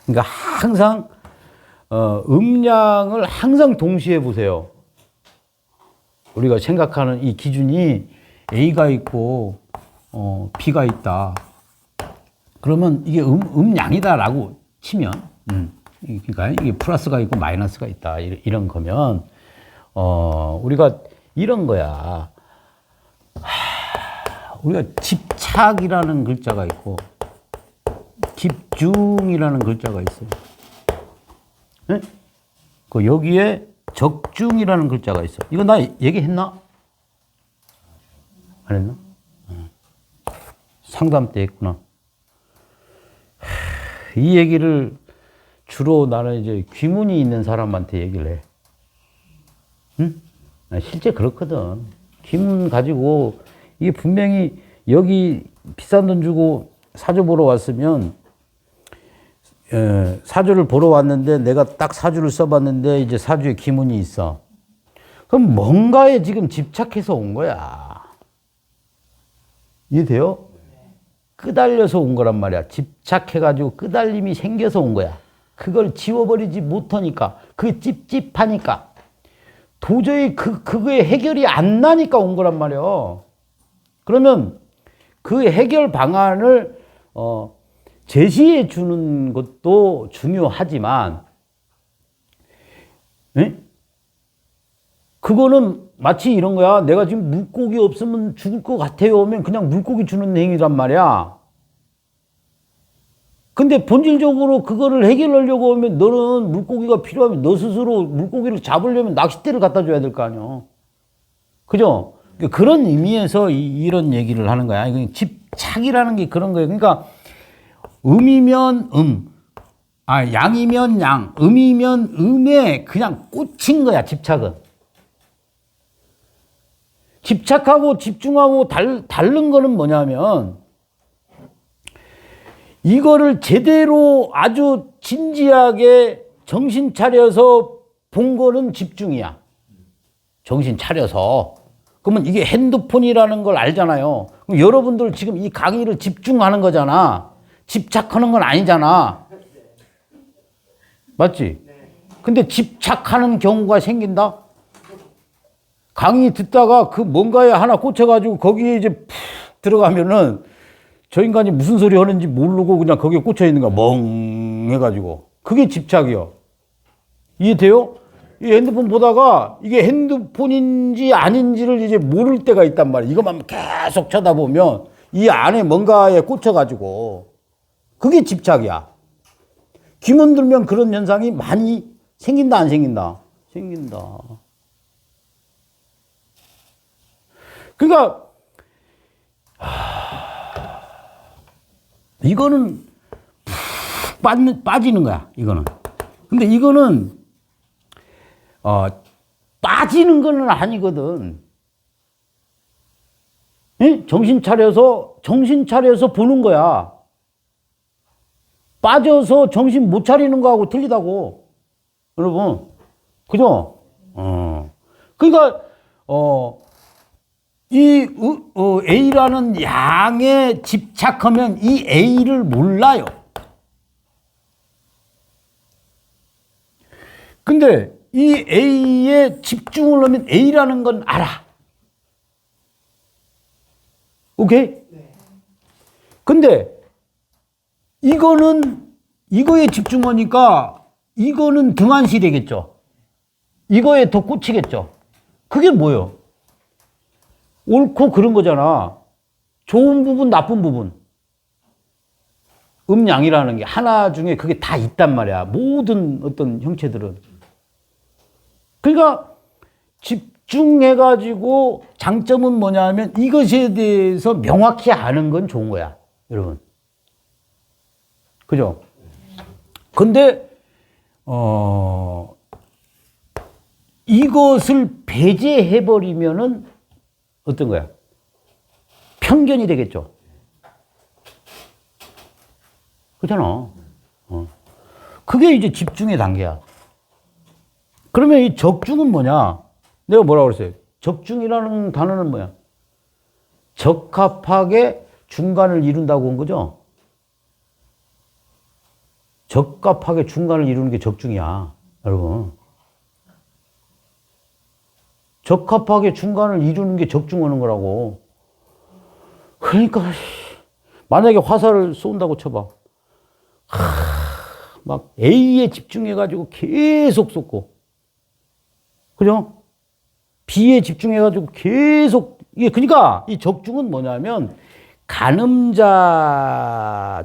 그러니까 항상 음량을 항상 동시에 보세요. 우리가 생각하는 이 기준이 A가 있고 B가 있다. 그러면 이게 음량이다라고 치면, 그러니까 이게 플러스가 있고 마이너스가 있다. 이런 거면, 우리가 이런 거야. 우리가 집착이라는 글자가 있고, 집중이라는 글자가 있어요. 네? 그 여기에 적중이라는 글자가 있어. 이거 나 얘기했나? 안 했나? 상담 때 했구나. 이 얘기를 주로 나는 이제 귀문이 있는 사람한테 얘기를 해. 응? 실제 그렇거든. 귀문 가지고 이게 분명히 여기 비싼 돈 주고 사주 보러 왔으면 사주를 보러 왔는데 내가 딱 사주를 써봤는데 이제 사주에 기문이 있어. 그럼 뭔가에 지금 집착해서 온 거야. 이해돼요? 끄달려서 온 거란 말이야. 집착해가지고 끄달림이 생겨서 온 거야. 그걸 지워버리지 못하니까, 그 찝찝하니까, 도저히 그거에 해결이 안 나니까 온 거란 말이야. 그러면 그 해결 방안을, 제시해 주는 것도 중요하지만, 에? 그거는 마치 이런 거야. 내가 지금 물고기 없으면 죽을 것 같아요 하면 그냥 물고기 주는 행위란 말이야. 근데 본질적으로 그거를 해결하려고 하면 너는 물고기가 필요하면 너 스스로 물고기를 잡으려면 낚싯대를 갖다 줘야 될 거 아니야. 그죠? 그런 의미에서 이런 얘기를 하는 거야. 집착이라는 게 그런 거예요. 그러니까 음이면 양이면 양, 음이면 음에 그냥 꽂힌 거야, 집착은. 집착하고 집중하고 다른 거는 뭐냐면, 이거를 제대로 아주 진지하게 정신 차려서 본 거는 집중이야. 정신 차려서. 그러면 이게 핸드폰이라는 걸 알잖아요. 그럼 여러분들 지금 이 강의를 집중하는 거잖아. 집착하는 건 아니잖아. 맞지? 근데 집착하는 경우가 생긴다? 강의 듣다가 그 뭔가에 하나 꽂혀가지고 거기에 이제 푹 들어가면은 저 인간이 무슨 소리 하는지 모르고 그냥 거기에 꽂혀 있는 거야. 멍 해가지고. 그게 집착이요. 이해돼요? 이 핸드폰 보다가 이게 핸드폰인지 아닌지를 이제 모를 때가 있단 말이야. 이것만 계속 쳐다보면 이 안에 뭔가에 꽂혀가지고. 그게 집착이야. 귀문 들면 그런 현상이 많이 생긴다, 안 생긴다? 생긴다. 그러니까, 이거는 푹 빠지는 거야, 이거는. 근데 이거는, 빠지는 건 아니거든. 예? 정신 차려서 보는 거야. 빠져서 정신 못 차리는 거하고 틀리다고. 여러분. 그죠? 그러니까, A라는 양에 집착하면 이 A를 몰라요. 근데 이 A에 집중을 하면 A라는 건 알아. 오케이? 근데 이거에 집중하니까 이거는 등한시 되겠죠. 이거에 더 꽂히겠죠. 그게 뭐예요? 옳고 그런 거잖아. 좋은 부분, 나쁜 부분. 음양이라는 게 하나 중에 그게 다 있단 말이야. 모든 어떤 형체들은. 그러니까 집중해가지고 장점은 뭐냐 하면 이것에 대해서 명확히 아는 건 좋은 거야. 여러분. 그죠? 근데, 이것을 배제해버리면은 어떤 거야? 편견이 되겠죠. 그렇잖아. 그게 이제 집중의 단계야. 그러면 이 적중은 뭐냐? 내가 뭐라고 그랬어요? 적중이라는 단어는 뭐야? 적합하게 중간을 이룬다고 한 거죠? 적합하게 중간을 이루는 게 적중이야, 여러분. 적합하게 중간을 이루는 게 적중하는 거라고. 그러니까 만약에 화살을 쏜다고 쳐봐. 막 A에 집중해가지고 계속 쏟고, 그죠? B에 집중해가지고 계속, 이게, 그러니까 이 적중은 뭐냐면 가늠자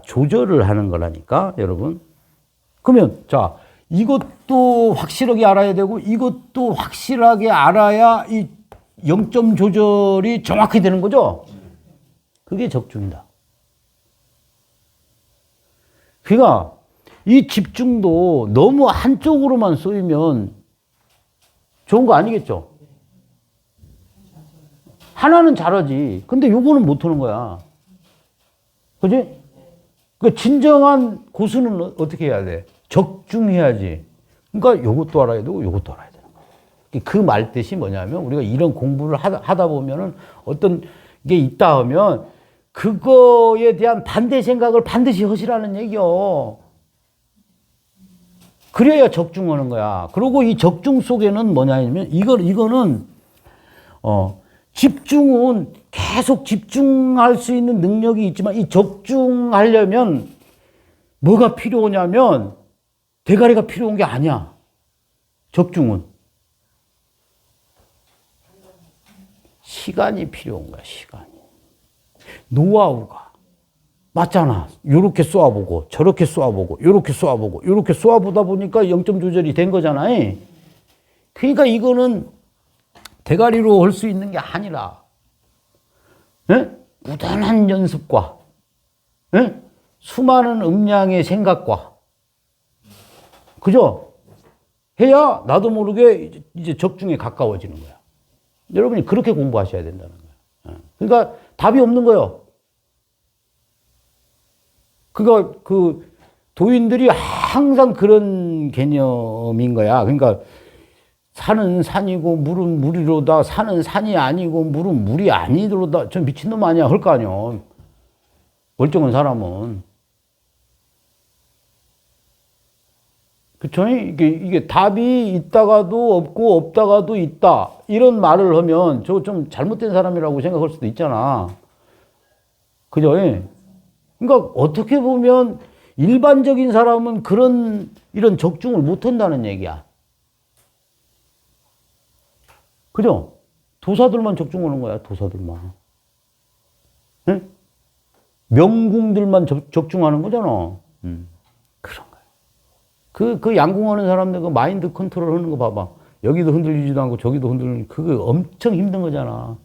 조절을 하는 거라니까, 여러분. 그러면, 자, 이것도 확실하게 알아야 되고, 이것도 확실하게 알아야 이 0점 조절이 정확히 되는 거죠? 그게 적중이다. 그러니까 이 집중도 너무 한쪽으로만 쏘이면 좋은 거 아니겠죠? 하나는 잘하지. 근데 요거는 못하는 거야. 그지? 그러니까 진정한 고수는 어떻게 해야 돼? 적중해야지. 그러니까 요것도 알아야 되고 요것도 알아야 되는 거야. 그 말 뜻이 뭐냐면 우리가 이런 공부를 하다 보면은 어떤 게 있다 하면 그거에 대한 반대 생각을 반드시 하시라는 얘기요. 그래야 적중하는 거야. 그리고 이 적중 속에는 뭐냐면 이거는 집중은 계속 집중할 수 있는 능력이 있지만 이 적중하려면 뭐가 필요하냐면 대가리가 필요한 게 아니야. 적중은 시간이 필요한 거야. 시간이. 노하우가 맞잖아. 요렇게 쏘아보고 저렇게 쏘아보고 요렇게 쏘아보고 요렇게 쏘아보다 보니까 0점 조절이 된 거잖아요. 그러니까 이거는 대가리로 할 수 있는 게 아니라 무단한 연습과 수많은 음량의 생각과 그죠? 해야 나도 모르게 이제 적중에 가까워지는 거야. 여러분이 그렇게 공부하셔야 된다는 거야. 그러니까 답이 없는 거예요. 그러니까 그 도인들이 항상 그런 개념인 거야. 그러니까 산은 산이고 물은 물이로다. 산은 산이 아니고 물은 물이 아니로다. 저 미친놈 아니야 할 거 아니야. 멀쩡한 사람은. 그쵸? 이게 답이 있다가도 없고 없다가도 있다. 이런 말을 하면 저 좀 잘못된 사람이라고 생각할 수도 있잖아. 그죠? 그러니까 어떻게 보면 일반적인 사람은 이런 적중을 못 한다는 얘기야. 그죠? 도사들만 적중하는 거야, 도사들만. 응? 명궁들만 적중하는 거잖아. 그런 거야. 그 양궁하는 사람들 그 마인드 컨트롤 하는 거 봐봐. 여기도 흔들리지도 않고 저기도 흔들리고 그거 엄청 힘든 거잖아.